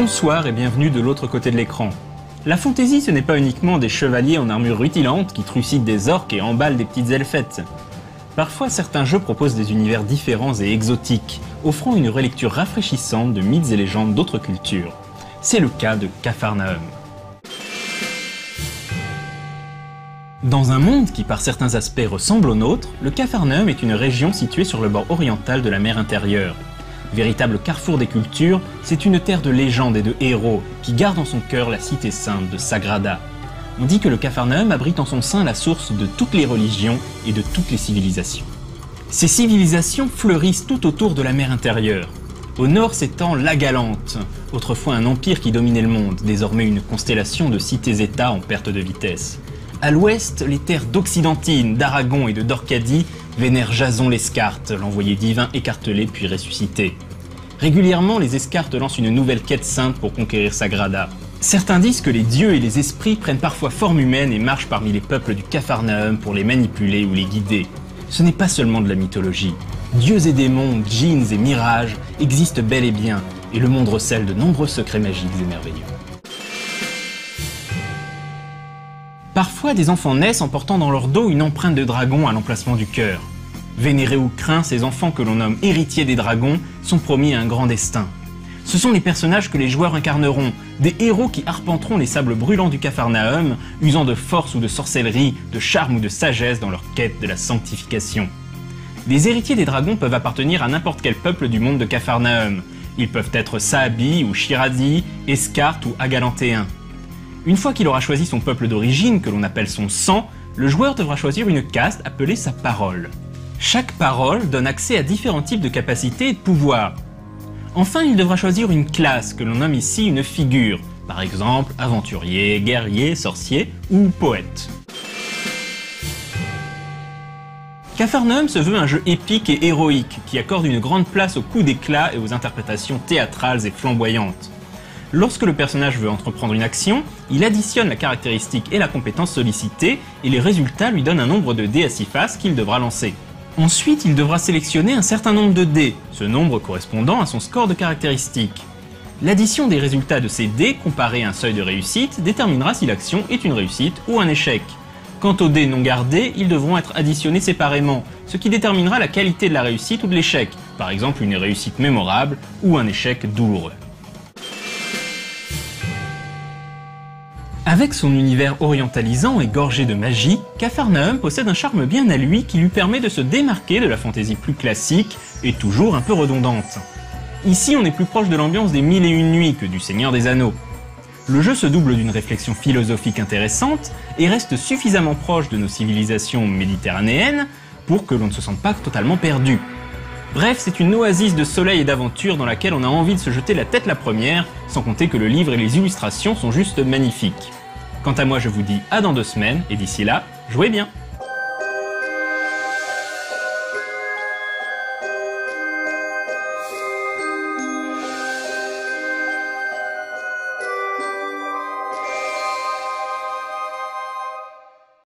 Bonsoir et bienvenue de l'autre côté de l'écran. La fantaisie, ce n'est pas uniquement des chevaliers en armure rutilante qui trucident des orques et emballent des petites elfettes. Parfois, certains jeux proposent des univers différents et exotiques, offrant une relecture rafraîchissante de mythes et légendes d'autres cultures. C'est le cas de Capharnaüm. Dans un monde qui par certains aspects ressemble au nôtre, le Capharnaüm est une région située sur le bord oriental de la mer intérieure. Véritable carrefour des cultures, c'est une terre de légendes et de héros qui garde en son cœur la cité sainte de Sagrada. On dit que le Capharnaüm abrite en son sein la source de toutes les religions et de toutes les civilisations. Ces civilisations fleurissent tout autour de la mer intérieure. Au nord s'étend la Galante, autrefois un empire qui dominait le monde, désormais une constellation de cités-états en perte de vitesse. À l'ouest, les terres d'Occidentine, d'Aragon et de Dorcadie vénèrent Jason l'Escartes, l'envoyé divin écartelé puis ressuscité. Régulièrement, les Escartes lancent une nouvelle quête sainte pour conquérir Sagrada. Certains disent que les dieux et les esprits prennent parfois forme humaine et marchent parmi les peuples du Capharnaüm pour les manipuler ou les guider. Ce n'est pas seulement de la mythologie. Dieux et démons, djinns et mirages existent bel et bien, et le monde recèle de nombreux secrets magiques et merveilleux. Parfois, des enfants naissent en portant dans leur dos une empreinte de dragon à l'emplacement du cœur. Vénérés ou craints, ces enfants que l'on nomme héritiers des dragons sont promis à un grand destin. Ce sont les personnages que les joueurs incarneront, des héros qui arpenteront les sables brûlants du Capharnaüm, usant de force ou de sorcellerie, de charme ou de sagesse dans leur quête de la sanctification. Les héritiers des dragons peuvent appartenir à n'importe quel peuple du monde de Capharnaüm. Ils peuvent être Saabi ou Shiradi, Escartes ou Agalantéens. Une fois qu'il aura choisi son peuple d'origine, que l'on appelle son sang, le joueur devra choisir une caste appelée sa parole. Chaque parole donne accès à différents types de capacités et de pouvoirs. Enfin, il devra choisir une classe, que l'on nomme ici une figure, par exemple aventurier, guerrier, sorcier ou poète. Capharnaüm se veut un jeu épique et héroïque, qui accorde une grande place aux coups d'éclat et aux interprétations théâtrales et flamboyantes. Lorsque le personnage veut entreprendre une action, il additionne la caractéristique et la compétence sollicitée, et les résultats lui donnent un nombre de dés à 6 faces qu'il devra lancer. Ensuite, il devra sélectionner un certain nombre de dés, ce nombre correspondant à son score de caractéristiques. L'addition des résultats de ces dés, comparés à un seuil de réussite, déterminera si l'action est une réussite ou un échec. Quant aux dés non gardés, ils devront être additionnés séparément, ce qui déterminera la qualité de la réussite ou de l'échec, par exemple une réussite mémorable ou un échec douloureux. Avec son univers orientalisant et gorgé de magie, Capharnaüm possède un charme bien à lui qui lui permet de se démarquer de la fantaisie plus classique et toujours un peu redondante. Ici, on est plus proche de l'ambiance des Mille et Une Nuits que du Seigneur des Anneaux. Le jeu se double d'une réflexion philosophique intéressante et reste suffisamment proche de nos civilisations méditerranéennes pour que l'on ne se sente pas totalement perdu. Bref, c'est une oasis de soleil et d'aventure dans laquelle on a envie de se jeter la tête la première, sans compter que le livre et les illustrations sont juste magnifiques. Quant à moi, je vous dis à dans 2 semaines, et d'ici là, jouez bien!